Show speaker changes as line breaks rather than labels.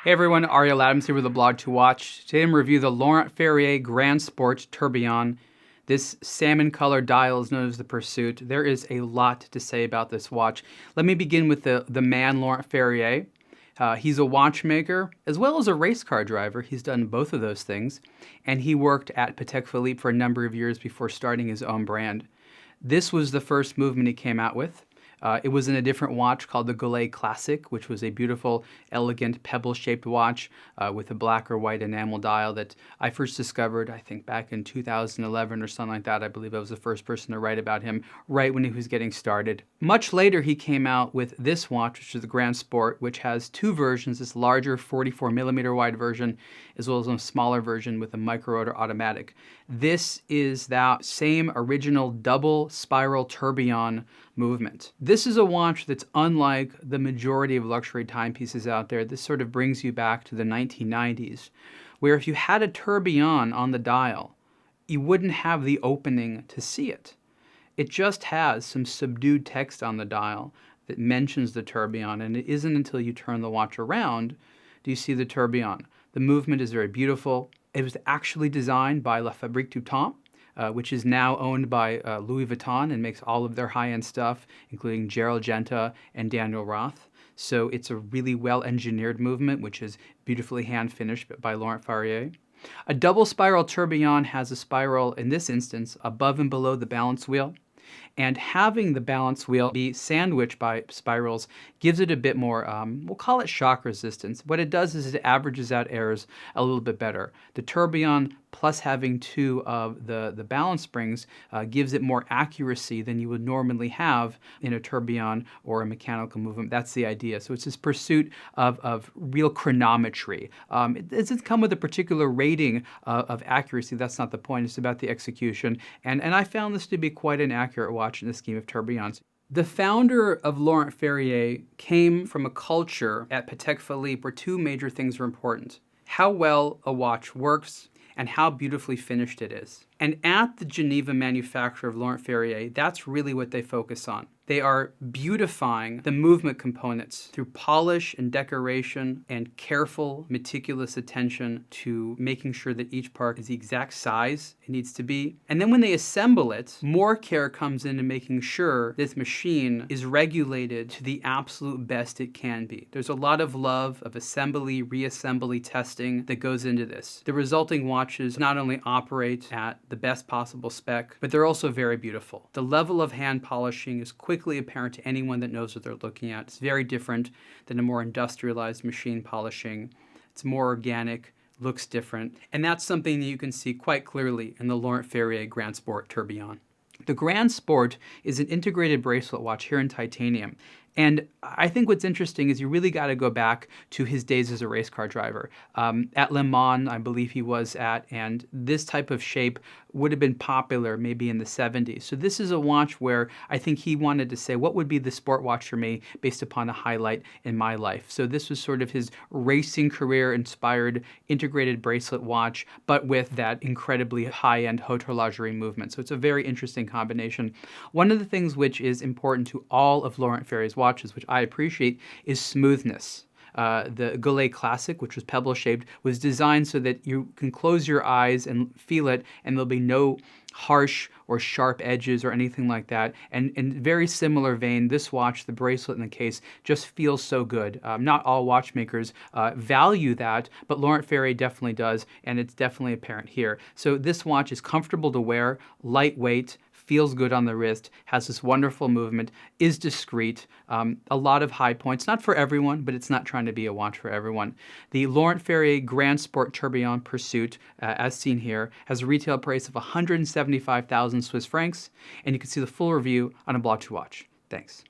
Hey everyone, Ariel Adams here with a blog to watch. Today I'm reviewing the Laurent Ferrier Grand Sport Tourbillon. This salmon-colored dial is known as the Pursuit. There is a lot to say about this watch. Let me begin with the man Laurent Ferrier. He's a watchmaker as well as a race car driver. He's done both of those things. And he worked at Patek Philippe for a number of years before starting his own brand. This was the first movement he came out with. It was in a different watch called the Goulet Classic, which was a beautiful, elegant, pebble-shaped watch with a black or white enamel dial that I first discovered, I think, back in 2011 or something like that. I believe I was the first person to write about him right when he was getting started. Much later, he came out with this watch, which is the Grand Sport, which has two versions, this larger 44mm wide version, as well as a smaller version with a micro-rotor automatic. This is that same original double spiral tourbillon movement. This is a watch that's unlike the majority of luxury timepieces out there. This sort of brings you back to the 1990s, where if you had a tourbillon on the dial, you wouldn't have the opening to see it. It just has some subdued text on the dial that mentions the tourbillon, and it isn't until you turn the watch around do you see the tourbillon. The movement is very beautiful. It was actually designed by La Fabrique du Temps, which is now owned by Louis Vuitton and makes all of their high-end stuff, including Gerald Genta and Daniel Roth. So it's a really well-engineered movement, which is beautifully hand-finished by Laurent Ferrier. A double spiral tourbillon has a spiral, in this instance, above and below the balance wheel. And having the balance wheel be sandwiched by spirals gives it a bit more, we'll call it shock resistance. What it does is it averages out errors a little bit better. The tourbillon plus having two of the balance springs gives it more accuracy than you would normally have in a tourbillon or a mechanical movement. That's the idea. So it's this pursuit of real chronometry. It doesn't come with a particular rating of accuracy. That's not the point. It's about the execution. And I found this to be quite an accurate watch in the scheme of tourbillons. The founder of Laurent Ferrier came from a culture at Patek Philippe where two major things are important: how well a watch works and how beautifully finished it is. And at the Geneva manufacturer of Laurent Ferrier, that's really what they focus on. They are beautifying the movement components through polish and decoration and careful, meticulous attention to making sure that each part is the exact size it needs to be. And then when they assemble it, more care comes into making sure this machine is regulated to the absolute best it can be. There's a lot of love of assembly, reassembly testing that goes into this. The resulting watches not only operate at the best possible spec, but they're also very beautiful. The level of hand polishing is quickly apparent to anyone that knows what they're looking at. It's very different than a more industrialized machine polishing. It's more organic, looks different, and that's something that you can see quite clearly in the Laurent Ferrier Grand Sport Tourbillon. The Grand Sport is an integrated bracelet watch here in titanium. And I think what's interesting is you really got to go back to his days as a race car driver. At Le Mans, I believe he was at, and this type of shape would have been popular maybe in the 70s. So this is a watch where I think he wanted to say, what would be the sport watch for me based upon a highlight in my life? So this was sort of his racing career-inspired integrated bracelet watch, but with that incredibly high-end horlogerie movement. So it's a very interesting combination. One of the things which is important to all of Laurent Ferrier's watches, which I appreciate, is smoothness. The Goulet Classic, which was pebble-shaped, was designed so that you can close your eyes and feel it, and there'll be no harsh or sharp edges or anything like that. And in very similar vein, this watch, the bracelet in the case, just feels so good. Not all watchmakers value that, but Laurent Ferrier definitely does, and it's definitely apparent here. So this watch is comfortable to wear, lightweight, feels good on the wrist, has this wonderful movement, is discreet, a lot of high points. Not for everyone, but it's not trying to be a watch for everyone. The Laurent Ferrier Grand Sport Tourbillon Pursuit, as seen here, has a retail price of 175,000 Swiss francs, and you can see the full review on a blog to watch. Thanks.